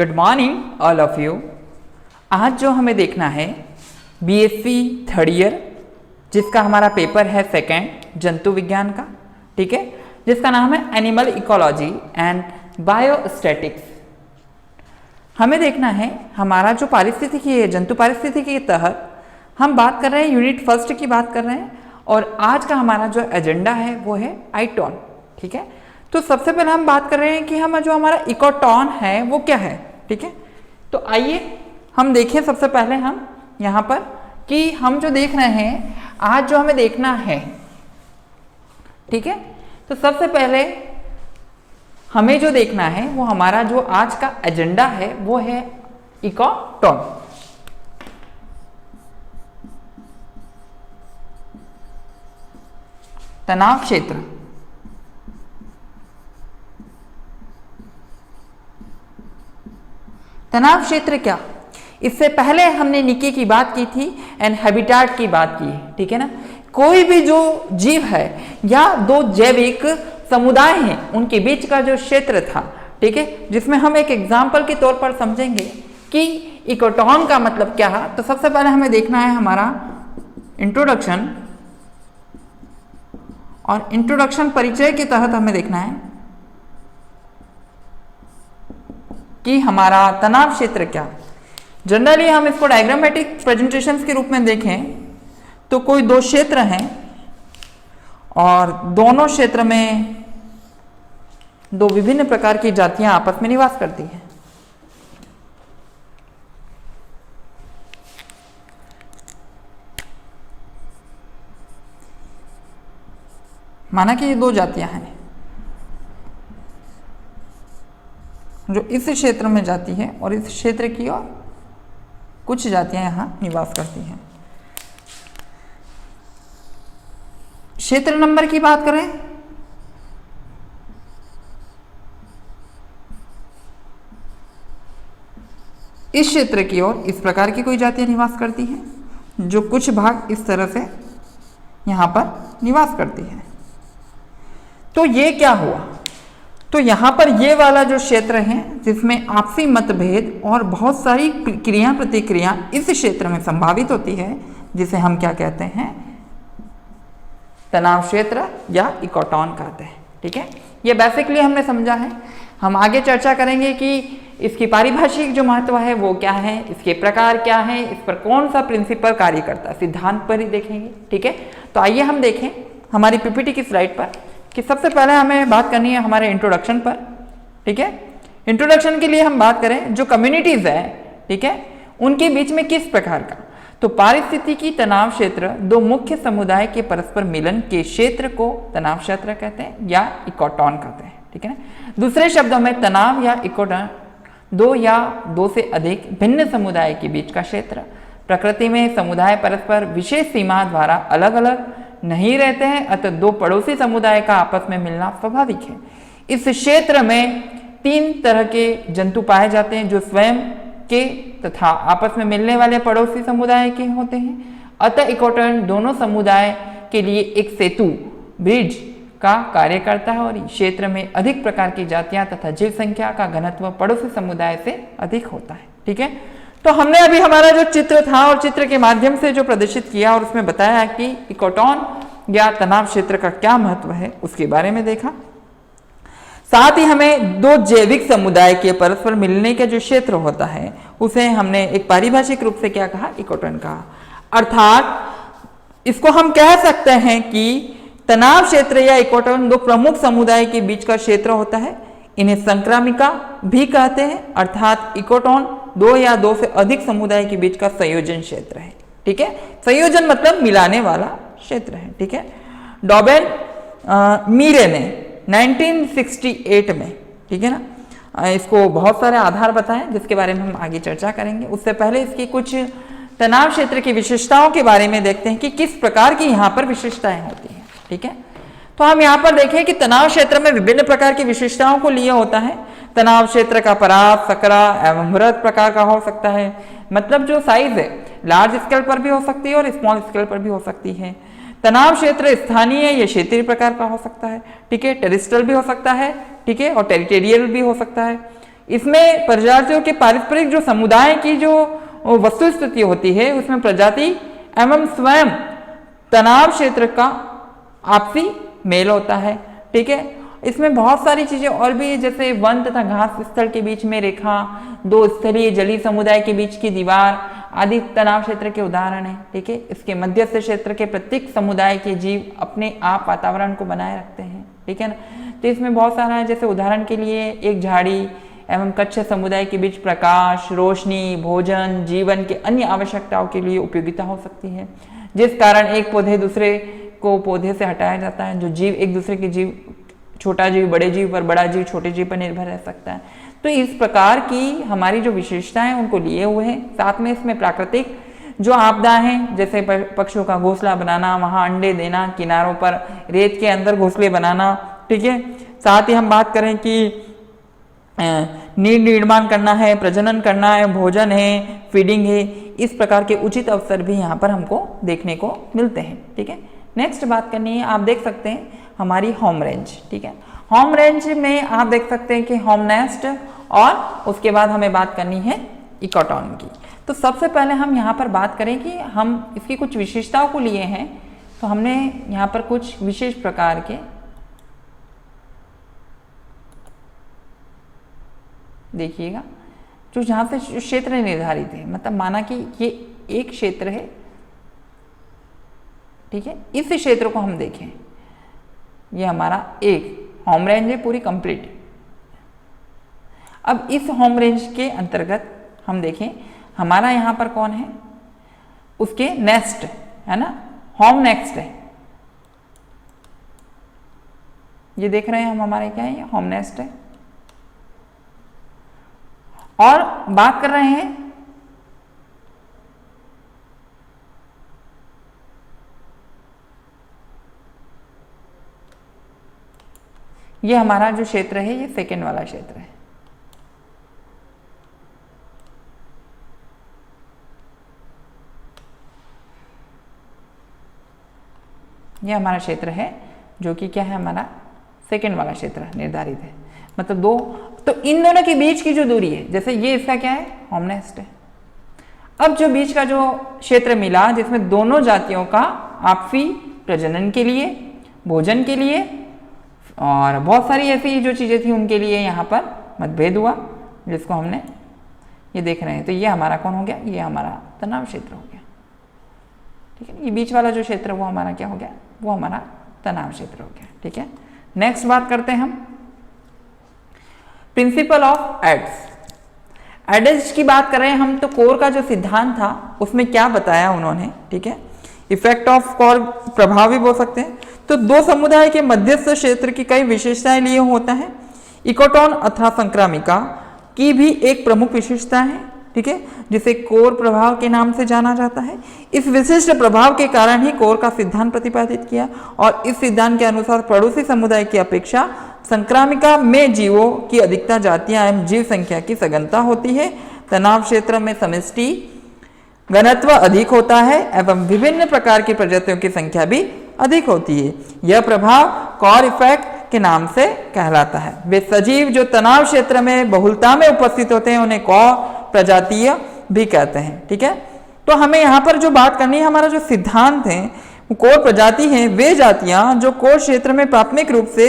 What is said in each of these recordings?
Good morning all of you. आज जो हमें देखना है बीएससी थर्ड ईयर, जिसका हमारा पेपर है सेकेंड जंतु विज्ञान का, ठीक है, जिसका नाम है एनिमल इकोलॉजी एंड बायोस्टैटिक्स। हमें देखना है हमारा जो पारिस्थितिकी है, जंतु पारिस्थितिकी के तहत हम बात कर रहे हैं, यूनिट फर्स्ट की बात कर रहे हैं, और आज का हमारा जो एजेंडा है वो है आइटोन, ठीक है। तो सबसे पहले हम बात कर रहे हैं कि हम जो हमारा इकोटॉन है वो क्या है, ठीक है। तो आइए हम देखें सबसे पहले हम यहाँ पर कि हम जो देख रहे हैं आज जो हमें देखना है, ठीक है। तो सबसे पहले हमें जो देखना है वो हमारा जो आज का एजेंडा है वो है इकोटॉन। तनाव क्षेत्र, तनाव क्षेत्र क्या, इससे पहले हमने निकी की बात की थी एंड हैबिटेट की बात की है, ठीक है ना। कोई भी जो जीव है या दो जैविक समुदाय हैं उनके बीच का जो क्षेत्र था, ठीक है, जिसमें हम एक एग्जाम्पल के तौर पर समझेंगे कि इकोटॉन का मतलब क्या है। तो सबसे पहले हमें देखना है हमारा इंट्रोडक्शन, और इंट्रोडक्शन परिचय के तहत हमें देखना है कि हमारा तनाव क्षेत्र क्या। जनरली हम इसको डायग्रामेटिक प्रेजेंटेशंस के रूप में देखें तो कोई दो क्षेत्र हैं और दोनों क्षेत्र में दो विभिन्न प्रकार की जातियां आपस में निवास करती हैं। माना कि ये दो जातियां हैं जो इस क्षेत्र में जाती है और इस क्षेत्र की और कुछ जातियां यहां निवास करती हैं। क्षेत्र नंबर की बात करें इस क्षेत्र की ओर इस प्रकार की कोई जातियां निवास करती हैं जो कुछ भाग इस तरह से यहां पर निवास करती हैं। तो ये क्या हुआ, तो यहाँ पर ये वाला जो क्षेत्र है जिसमें आपसी मतभेद और बहुत सारी क्रिया प्रतिक्रिया इस क्षेत्र में संभावित होती है, जिसे हम क्या कहते हैं, तनाव क्षेत्र या इकोटॉन कहते हैं, ठीक है। ये बेसिकली हमने समझा है। हम आगे चर्चा करेंगे कि इसकी पारिभाषिक जो महत्व है वो क्या है, इसके प्रकार क्या है, इस पर कौन सा प्रिंसिपल कार्य करता है, सिद्धांत पर ही देखेंगे, ठीक है। तो आइए हम देखें हमारी पीपीटी की स्लाइड पर कि सबसे पहले हमें बात करनी है हमारे इंट्रोडक्शन पर, ठीक है। इंट्रोडक्शन के लिए हम बात करें जो कम्युनिटीज है, ठीक है, उनके बीच में किस प्रकार का, तो पारिस्थितिकी तनाव क्षेत्र दो मुख्य समुदाय के परस्पर मिलन के क्षेत्र को तनाव क्षेत्र कहते हैं या इकोटॉन कहते हैं, ठीक है ना। दूसरे शब्दों में तनाव या इकोटॉन दो या दो से अधिक भिन्न समुदाय के बीच का क्षेत्र। प्रकृति में समुदाय परस्पर विशेष सीमा द्वारा अलग अलग नहीं रहते हैं, अतः दो पड़ोसी समुदाय का आपस में मिलना स्वाभाविक है। इस क्षेत्र में तीन तरह के जंतु पाए जाते हैं जो स्वयं के तथा आपस में मिलने वाले पड़ोसी समुदाय के होते हैं। अतः इकोटॉन दोनों समुदाय के लिए एक सेतु, ब्रिज का कार्य करता है और इस क्षेत्र में अधिक प्रकार की जातियां तथा जीव संख्या का घनत्व पड़ोसी समुदाय से अधिक होता है, ठीक है। तो हमने अभी हमारा जो चित्र था और चित्र के माध्यम से जो प्रदर्शित किया और उसमें बताया कि इकोटॉन या तनाव क्षेत्र का क्या महत्व है उसके बारे में देखा। साथ ही हमें दो जैविक समुदाय के परस्पर मिलने का जो क्षेत्र होता है उसे हमने एक पारिभाषिक रूप से क्या कहा, इकोटॉन कहा। अर्थात इसको हम कह सकते हैं कि तनाव क्षेत्र या इकोटॉन दो प्रमुख समुदाय के बीच का क्षेत्र होता है। इन्हें संक्रामिका भी कहते हैं, अर्थात इकोटॉन दो या दो से अधिक समुदाय के बीच का संयोजन क्षेत्र है, ठीक है। संयोजन मतलब मिलाने वाला क्षेत्र है, ठीक है। डॉबेन मीरे ने 1968 में, ठीक है ना, इसको बहुत सारे आधार बताएं जिसके बारे में हम आगे चर्चा करेंगे। उससे पहले इसकी कुछ तनाव क्षेत्र की विशेषताओं के बारे में देखते हैं कि किस प्रकार की यहाँ पर विशेषताएं होती हैं, ठीक है। तो हम यहाँ पर देखें कि तनाव क्षेत्र में विभिन्न प्रकार की विशेषताओं को लिए होता है। तनाव क्षेत्र का परास, सकरा एवं बृहद प्रकार का हो सकता है, मतलब जो साइज है लार्ज स्केल पर भी हो सकती है और स्मॉल स्केल पर भी हो सकती है। तनाव क्षेत्र स्थानीय या क्षेत्रीय प्रकार का हो सकता है, ठीक है, टेरिस्ट्रियल भी हो सकता है, ठीक है, और टेरिटोरियल भी हो सकता है। इसमें प्रजातियों के पारस्परिक जो समुदाय की जो वस्तु स्थिति होती है उसमें प्रजाति एवं स्वयं तनाव क्षेत्र का आपसी मेल होता है। ठीक है, इसमें बहुत सारी चीजें और भी है, जैसे वन तथा घास स्थल के बीच में रेखा, दो स्थलीय जलीय समुदाय के बीच की दीवार आदि तनाव क्षेत्र के उदाहरण है। ठीक है, इसके मध्यस्थ क्षेत्र के प्रत्येक समुदाय के जीव अपने आप वातावरण को बनाए रखते हैं। ठीक है ना, तो इसमें बहुत सारा है, जैसे उदाहरण के लिए एक झाड़ी एवं कच्छ समुदाय के बीच प्रकाश, रोशनी, भोजन, जीवन के अन्य आवश्यकताओं के लिए उपयोगिता हो सकती है, जिस कारण एक पौधे दूसरे को पौधे से हटाया जाता है। जो जीव एक दूसरे के जीव, छोटा जीव बड़े जीव पर, बड़ा जीव छोटे जीव पर निर्भर रह सकता है। तो इस प्रकार की हमारी जो विशेषताएं उनको लिए हुए हैं। साथ में इसमें प्राकृतिक जो आपदा हैं, जैसे पक्षियों का घोंसला बनाना, वहां अंडे देना, किनारों पर रेत के अंदर घोंसले बनाना। ठीक है, साथ ही हम बात करें कि नीड निर्माण करना है, प्रजनन करना है, भोजन है, फीडिंग है, इस प्रकार के उचित अवसर भी यहाँ पर हमको देखने को मिलते हैं। ठीक है, नेक्स्ट बात करनी है, आप देख सकते हैं हमारी होम रेंज। ठीक है, होम रेंज में आप देख सकते हैं कि होम नेस्ट, और उसके बाद हमें बात करनी है इकोटॉन की। तो सबसे पहले हम यहाँ पर बात करें कि हम इसकी कुछ विशेषताओं को लिए हैं। तो हमने यहाँ पर कुछ विशेष प्रकार के देखिएगा, जो जहाँ से क्षेत्र निर्धारित है, मतलब माना कि ये एक क्षेत्र है। ठीक है, इस क्षेत्र को हम देखें, ये हमारा एक होम रेंज है पूरी कंप्लीट। अब इस होम रेंज के अंतर्गत हम देखें हमारा यहाँ पर कौन है, उसके नेस्ट है ना, होम नेक्स्ट है। ये देख रहे हैं हम, हमारे क्या है, ये होम नेस्ट है। और बात कर रहे हैं ये हमारा जो क्षेत्र है, ये सेकेंड वाला क्षेत्र है। ये हमारा क्षेत्र है जो कि क्या है, हमारा सेकेंड वाला क्षेत्र निर्धारित है। मतलब दो, तो इन दोनों के बीच की जो दूरी है, जैसे ये इसका क्या है, होम नेस्ट है। अब जो बीच का जो क्षेत्र मिला, जिसमें दोनों जातियों का आपसी प्रजनन के लिए, भोजन के लिए और बहुत सारी ऐसी जो चीजें थी उनके लिए यहाँ पर मतभेद हुआ, जिसको हमने ये देख रहे हैं। तो ये हमारा कौन हो गया, ये हमारा तनाव क्षेत्र हो गया। ठीक है, ये बीच वाला जो क्षेत्र वो हमारा क्या हो गया, वो हमारा तनाव क्षेत्र हो गया। ठीक है, नेक्स्ट बात करते हैं हम प्रिंसिपल ऑफ एड्स। एड्स की बात करें हम, तो कोर का जो सिद्धांत था उसमें क्या बताया उन्होंने। ठीक है, इफेक्ट ऑफ कोर प्रभाव भी बोल सकते हैं। तो दो समुदाय के मध्यस्थ क्षेत्र की कई विशेषताएं लिए होता है। इकोटॉन अथवा संक्रामिका की भी एक प्रमुख विशेषता है। ठीक है, जिसे कोर प्रभाव के नाम से जाना जाता है। इस विशिष्ट प्रभाव के कारण ही कोर का सिद्धांत प्रतिपादित किया, और इस सिद्धांत के अनुसार पड़ोसी समुदाय की अपेक्षा संक्रामिका में जीवों की अधिकता, जातियां एवं जीव संख्या की सघनता होती है। तनाव क्षेत्र में समष्टि घनत्व अधिक होता है एवं विभिन्न प्रकार की प्रजातियों की संख्या भी अधिक होती है। यह प्रभाव कॉर इफेक्ट के नाम से कहलाता है। वे सजीव जो तनाव क्षेत्र में बहुलता में उपस्थित होते हैं उन्हें कॉर प्रजातीय भी कहते हैं। ठीक है, तो हमें यहाँ पर जो बात करनी है, हमारा जो सिद्धांत है वो कोर प्रजाति है। वे जातियां जो कोर क्षेत्र में प्राथमिक रूप से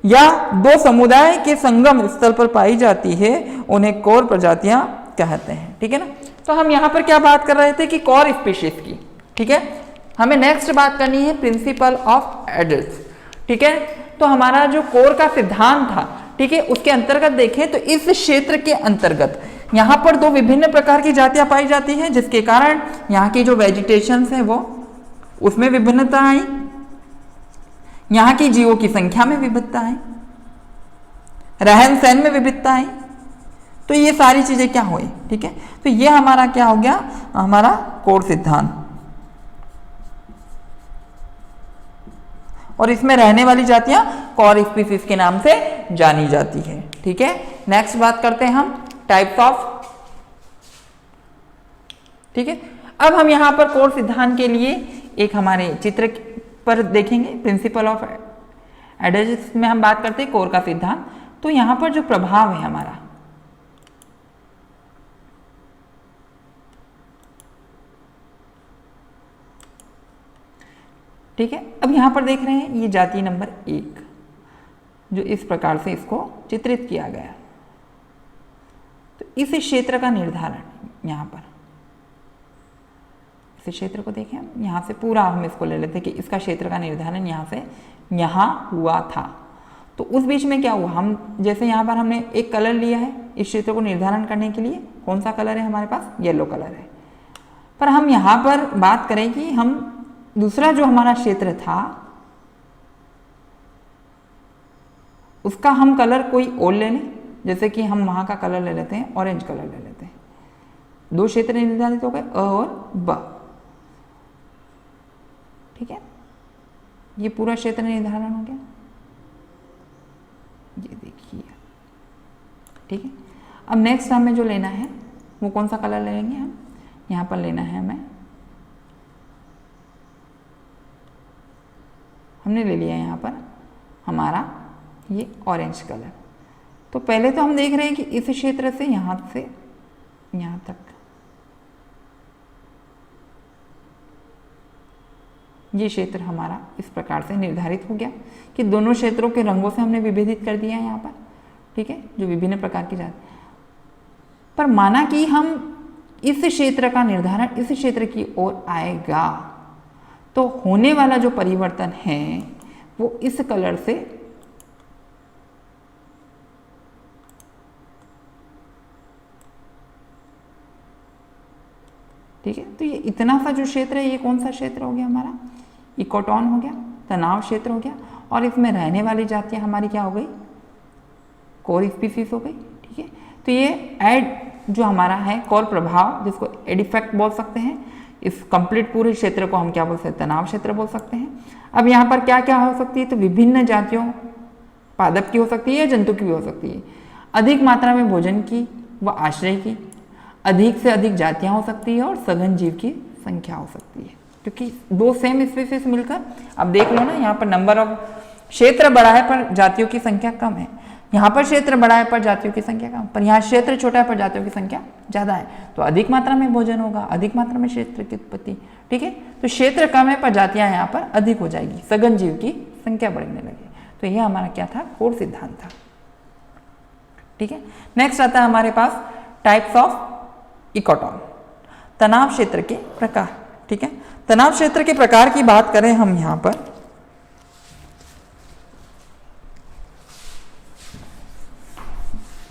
या दो समुदाय के संगम स्थल पर पाई जाती है उन्हें कोर प्रजातियां कहते हैं। ठीक है ना, तो हम यहाँ पर क्या बात कर रहे थे कि कोर स्पीशीज की। ठीक है, हमें नेक्स्ट बात करनी है प्रिंसिपल ऑफ एडल्ट। ठीक है, तो हमारा जो कोर का सिद्धांत था, ठीक है, उसके अंतर्गत देखें तो इस क्षेत्र के अंतर्गत यहाँ पर दो विभिन्न प्रकार की जातियां पाई जाती हैं, जिसके कारण यहाँ की जो वेजिटेशन है वो उसमें विभिन्नता आई, यहाँ की जीवों की संख्या में विविधता आई, रहन सहन में विविधता आई। तो ये सारी चीजें क्या हुई। ठीक है, तो ये हमारा क्या हो गया, हमारा कोर सिद्धांत। और इसमें रहने वाली जातियां कोर स्पीसीज के नाम से जानी जाती है। ठीक है, नेक्स्ट बात करते हैं हम टाइप्स ऑफ। ठीक है, अब हम यहां पर कोर सिद्धांत के लिए एक हमारे चित्र पर देखेंगे। प्रिंसिपल ऑफ एडल्ट में हम बात करते हैं कोर का सिद्धांत। तो यहां पर जो प्रभाव है हमारा, ठीक है। अब यहाँ पर देख रहे हैं ये जातीय नंबर 1 जो इस प्रकार से इसको चित्रित किया गया। तो इस क्षेत्र का निर्धारण यहाँ पर, इस क्षेत्र को देखें हम, यहाँ से पूरा हम इसको ले लेते हैं कि इसका क्षेत्र का निर्धारण यहाँ से यहाँ हुआ था। तो उस बीच में क्या हुआ, हम जैसे यहाँ पर हमने एक कलर लिया है इस क्षेत्र को निर्धारण करने के लिए, कौन सा कलर है हमारे पास, येलो कलर है। पर हम यहाँ पर बात करें कि हम दूसरा जो हमारा क्षेत्र था उसका हम कलर कोई और ले लें, जैसे कि हम वहाँ का कलर ले लेते हैं, ऑरेंज कलर ले लेते हैं। 2 क्षेत्र निर्धारित हो गए, अ और ब, ठीक है। ये पूरा क्षेत्र निर्धारण हो गया, ये देखिए, ठीक है। अब नेक्स्ट हमें जो लेना है वो कौन सा कलर ले लेंगे हम, यहाँ पर लेना है हमें, हमने ले लिया यहाँ पर हमारा ये ऑरेंज कलर। तो पहले तो हम देख रहे हैं कि इस क्षेत्र से यहाँ तक ये क्षेत्र हमारा इस प्रकार से निर्धारित हो गया कि दोनों क्षेत्रों के रंगों से हमने विभेदित कर दिया है यहाँ पर, ठीक है, जो विभिन्न प्रकार की जाति। पर माना कि हम इस क्षेत्र का निर्धारण इस क्षेत्र की ओर आएगा, तो होने वाला जो परिवर्तन है वो इस कलर से ठीक है। तो ये इतना सा जो क्षेत्र है ये कौन सा क्षेत्र हो गया हमारा, इकोटोन हो गया, तनाव क्षेत्र हो गया। और इसमें रहने वाली जातियां हमारी क्या हो गई, कोर स्पीसीज हो गई, ठीक है। तो ये एड जो हमारा है कोर प्रभाव, जिसको एड इफेक्ट बोल सकते हैं, इस कंप्लीट पूरे क्षेत्र को हम क्या बोल सकते हैं, तनाव क्षेत्र बोल सकते हैं। अब यहाँ पर क्या क्या हो सकती है, तो विभिन्न जातियों पादप की हो सकती है, जंतु की भी हो सकती है, अधिक मात्रा में भोजन की व आश्रय की, अधिक से अधिक जातियां हो सकती है, और सघन जीव की संख्या हो सकती है। क्योंकि 2 सेम स्पीसीज मिलकर, अब देख लो ना, यहाँ पर नंबर ऑफ क्षेत्र बड़ा है पर जातियों की संख्या कम है, यहाँ पर क्षेत्र बड़ा है पर जातियों की संख्या कम, पर यहाँ क्षेत्र छोटा है पर जातियों की संख्या ज्यादा है। तो अधिक मात्रा में भोजन होगा, अधिक मात्रा में क्षेत्र की उत्पत्ति, ठीक है। तो क्षेत्र कम है पर जातियां यहाँ पर अधिक हो जाएगी, सघन जीव की संख्या बढ़ने लगी। तो यह हमारा क्या था, कोर सिद्धांत था, ठीक है। नेक्स्ट आता है हमारे पास टाइप्स ऑफ इकोटोन, तनाव क्षेत्र के प्रकार, ठीक है। तनाव क्षेत्र के प्रकार की बात करें हम यहां पर,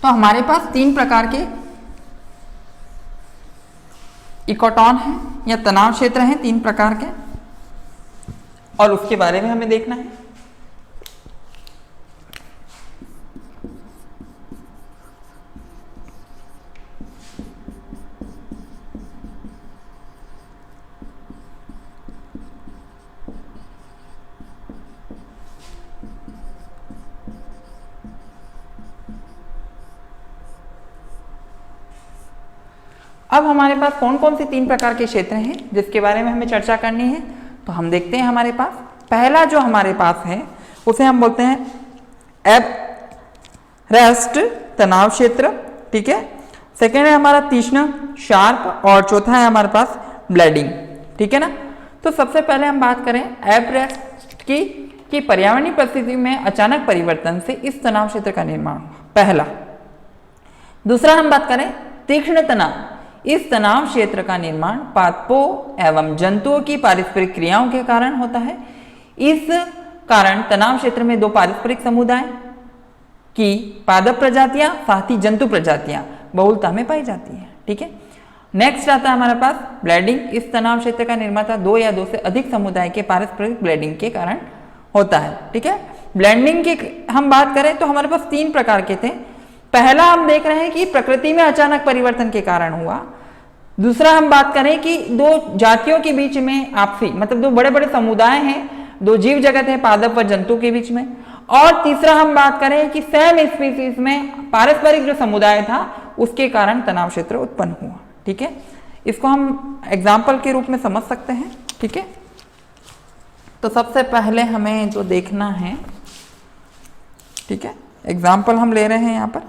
तो हमारे पास 3 प्रकार के इकोटोन हैं या तनाव क्षेत्र हैं, 3 प्रकार के, और उसके बारे में हमें देखना है। अब हमारे पास कौन कौन से 3 प्रकार के क्षेत्र हैं जिसके बारे में हमें चर्चा करनी है। तो हम देखते हैं हमारे पास पहला जो हमारे पास है उसे हम बोलते हैं एबरेस्ट तनाव क्षेत्र, ठीक है। सेकेंड है हमारा तीक्ष्ण शार्प, और चौथा है हमारे पास ब्लीडिंग, ठीक है ना। तो सबसे पहले हम बात करें एबरेस्ट की कि पर्यावरणीय परिस्थिति में अचानक परिवर्तन से इस तनाव क्षेत्र का निर्माण हुआ, पहला। दूसरा हम बात करें तीक्ष्ण तनाव, इस तनाव क्षेत्र का निर्माण पादपों एवं जंतुओं की पारस्परिक क्रियाओं के कारण होता है। इस कारण तनाव क्षेत्र में 2 पारस्परिक समुदाय की पादप प्रजातियां साथ ही जंतु प्रजातियां बहुलता में पाई जाती है, ठीक है। नेक्स्ट आता है हमारे पास ब्लीडिंग, इस तनाव क्षेत्र का निर्माता 2 या 2 से अधिक समुदाय के पारस्परिक ब्लीडिंग के कारण होता है, ठीक है। ब्लीडिंग की हम बात करें तो हमारे पास 3 प्रकार के थे। पहला हम देख रहे हैं कि प्रकृति में अचानक परिवर्तन के कारण हुआ। दूसरा हम बात करें कि 2 जातियों के बीच में आपसी, मतलब 2 बड़े बड़े समुदाय हैं, 2 जीव जगत है पादप व जंतु के बीच में। और तीसरा हम बात करें कि सेम स्पीसीज में पारस्परिक जो समुदाय था उसके कारण तनाव क्षेत्र उत्पन्न हुआ, ठीक है। इसको हम एग्जाम्पल के रूप में समझ सकते हैं, ठीक है। तो सबसे पहले हमें जो देखना है, ठीक है, एग्जाम्पल हम ले रहे हैं यहां पर।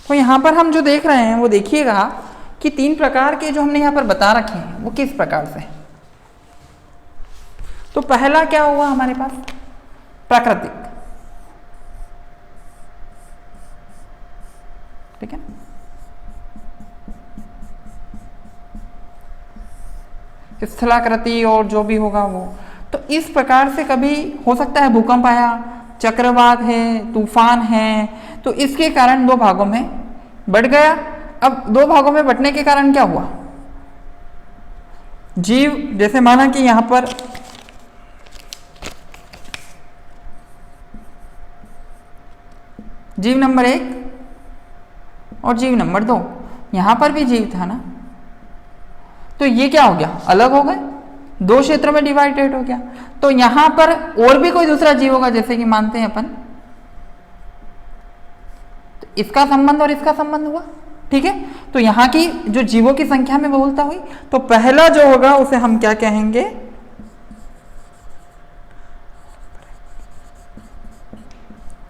तो यहाँ पर हम जो देख रहे हैं वो देखिएगा कि 3 प्रकार के जो हमने यहाँ पर बता रखे हैं वो किस प्रकार से। तो पहला क्या हुआ हमारे पास, प्राकृतिक, ठीक है। स्थलाकृति और जो भी होगा वो, तो इस प्रकार से कभी हो सकता है भूकंप आया, चक्रवात है, तूफान है, तो इसके कारण 2 भागों में बट गया। अब 2 भागों में बंटने के कारण क्या हुआ, जीव, जैसे माना कि यहां पर जीव नंबर 1 और जीव नंबर 2, यहां पर भी जीव था ना, तो ये क्या हो गया, अलग हो गए, 2 क्षेत्रों में डिवाइडेड हो गया। तो यहां पर और भी कोई दूसरा जीव होगा, जैसे कि मानते हैं अपन, तो इसका संबंध और इसका संबंध हुआ, ठीक है। तो यहां की जो जीवों की संख्या में बहुलता हुई, तो पहला जो होगा उसे हम क्या कहेंगे,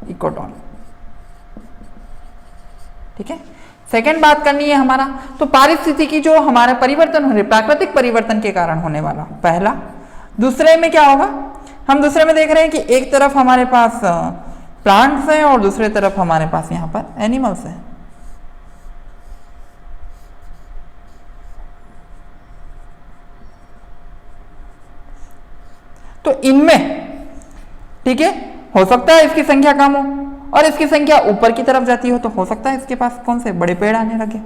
इकोटॉन, ठीक है। सेकेंड बात करनी है हमारा, तो पारिस्थितिकी जो हमारा परिवर्तन हो रहे, प्राकृतिक परिवर्तन के कारण होने वाला, पहला। दूसरे में क्या होगा, हम दूसरे में देख रहे हैं कि एक तरफ हमारे पास प्लांट्स हैं और दूसरे तरफ हमारे पास यहां पर एनिमल्स हैं। तो इनमें, ठीक है, हो सकता है इसकी संख्या कम हो और इसकी संख्या ऊपर की तरफ जाती हो, तो हो सकता है इसके पास कौन से बड़े पेड़ आने लगे,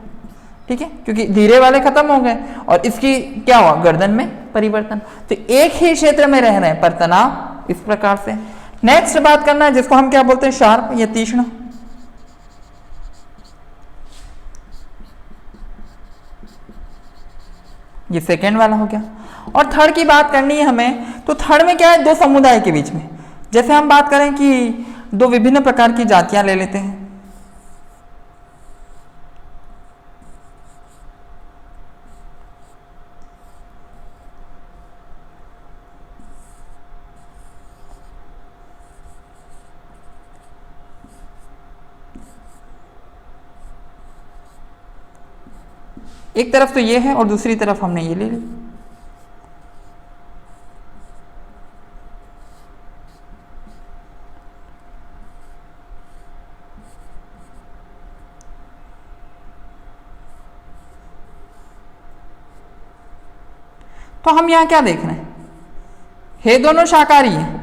ठीक है, क्योंकि धीरे वाले खत्म हो गए और इसकी क्या हुआ, गर्दन में परिवर्तन। तो एक ही क्षेत्र में रह रहे हैं पर तनाव इस प्रकार से। नेक्स्ट बात करना है जिसको हम क्या बोलते हैं, शार्प या तीक्ष्ण। ये सेकेंड वाला हो गया। और थर्ड की बात करनी है हमें, तो थर्ड में क्या है, 2 समुदाय के बीच में, जैसे हम बात करें कि 2 विभिन्न प्रकार की जातियां ले लेते हैं, एक तरफ तो ये है और दूसरी तरफ हमने ये ले ली। तो हम यहां क्या देख रहे हैं, हे दोनों शाकाहारी हैं,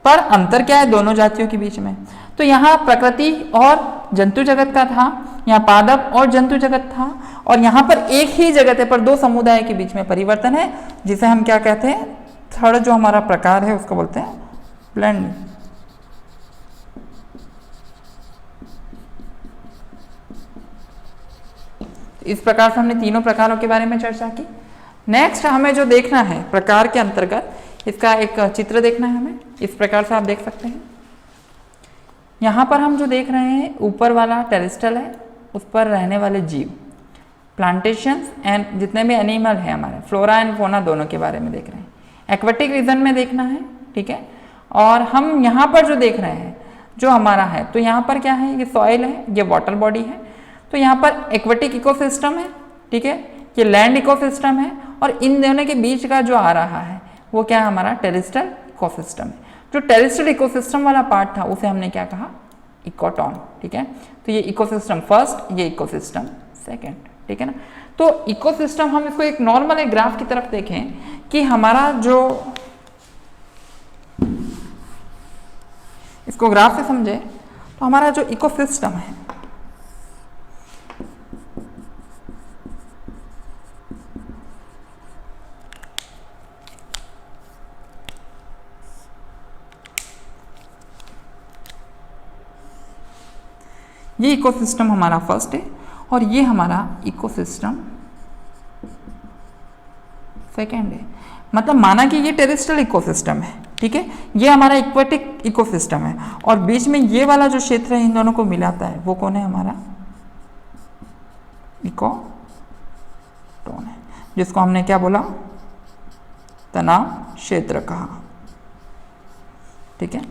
पर अंतर क्या है दोनों जातियों के बीच में। तो यहाँ प्रकृति और जंतु जगत का था, यहाँ पादप और जंतु जगत था, और यहाँ पर एक ही जगत है पर 2 समुदाय के बीच में परिवर्तन है, जिसे हम क्या कहते हैं, थर्ड जो हमारा प्रकार है उसको बोलते हैं ब्लेंडिंग। इस प्रकार से हमने तीनों प्रकारों के बारे में चर्चा की। नेक्स्ट हमें जो देखना है प्रकार के अंतर्गत, इसका एक चित्र देखना है हमें, इस प्रकार से आप देख सकते हैं। यहाँ पर हम जो देख रहे हैं, ऊपर वाला टेरेस्ट्रियल है, उस पर रहने वाले जीव, प्लांटेशंस एंड जितने भी एनिमल है हमारे, फ्लोरा एंड फोना दोनों के बारे में देख रहे हैं। एक्वेटिक रीजन में देखना है, ठीक है। और हम यहाँ पर जो देख रहे हैं जो हमारा है, तो यहाँ पर क्या है, ये सॉइल है, ये वाटर बॉडी है, तो यहाँ पर एक्वेटिक इकोसिस्टम है, ठीक है, ये लैंड इकोसिस्टम है, और इन दोनों के बीच का जो आ रहा है वो क्या है, हमारा टेरेस्ट्रियल इकोसिस्टम है। जो टेरेस्ट्रियल इकोसिस्टम वाला पार्ट था उसे हमने क्या कहा, इकोटॉन, ठीक है। तो ये इकोसिस्टम फर्स्ट, ये इकोसिस्टम सेकंड, ठीक है ना। तो इकोसिस्टम हम इसको एक नॉर्मल एक ग्राफ की तरफ देखें कि हमारा जो, इसको ग्राफ से समझे तो हमारा जो इकोसिस्टम है, ये इकोसिस्टम हमारा फर्स्ट है और ये हमारा इकोसिस्टम सेकेंड है। मतलब माना कि ये टेरेस्ट्रियल इकोसिस्टम है, ठीक है, ये हमारा एक्वेटिक इकोसिस्टम है, और बीच में ये वाला जो क्षेत्र है इन दोनों को मिलाता है वो कौन है, हमारा इकोटॉन है, जिसको हमने क्या बोला, तनाव क्षेत्र कहा, ठीक है।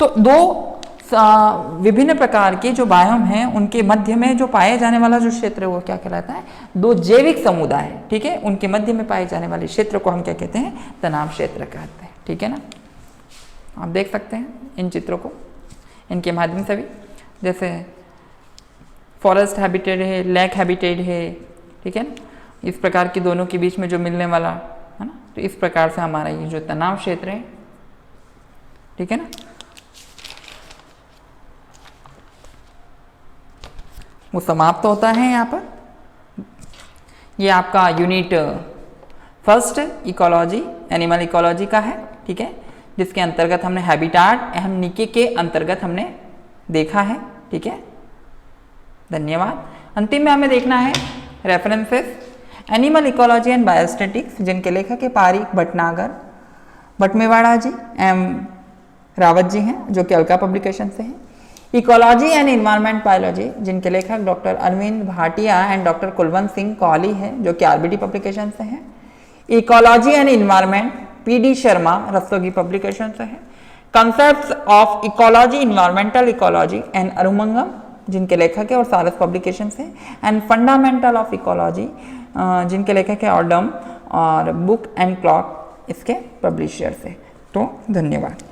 तो 2 विभिन्न प्रकार के जो बायोम हैं उनके मध्य में जो पाए जाने वाला जो क्षेत्र है वो क्या कहलाता है, दो जैविक समुदाय, ठीक है, उनके मध्य में पाए जाने वाले क्षेत्र को हम क्या कहते हैं, तनाव क्षेत्र कहते हैं, ठीक है ना। आप देख सकते हैं इन चित्रों को, इनके माध्यम से भी, जैसे फॉरेस्ट हैबिटेट है, लेक हैबिटेट है, ठीक है ना, इस प्रकार के दोनों के बीच में जो मिलने वाला है ना, तो इस प्रकार से हमारा ये जो तनाव क्षेत्र है, ठीक है ना, वो समाप्त होता है यहाँ पर। ये आपका unit first ecology, animal ecology का है, ठीक है, जिसके अंतर्गत हमने हैबिटाट एंड निके के अंतर्गत हमने देखा है, ठीक है। धन्यवाद। अंतिम में हमें देखना है references, animal ecology and biostatics, जिनके लेखक है पारिक भटनागर, भटमेवाड़ा जी एम रावत जी हैं, जो कि अलका पब्लिकेशन से हैं। इकोलॉजी एंड इन्वायरमेंट बायोलॉजी, जिनके लेखक doctor Arvind Bhatia and doctor Kulwant Singh Kauli है, जो कि आरबीडी पब्लिकेशन से हैं। Ecology and environment PD Sharma Rastogi publication से है। Concepts of ecology, environmental ecology and Arumugam, जिनके लेखक है और सारस पब्लिकेशन से। एंड फंडामेंटल ऑफ इकोलॉजी, जिनके लेखक है ऑर्डम और बुक एंड क्लॉक, इसके पब्लिशर से। तो धन्यवाद।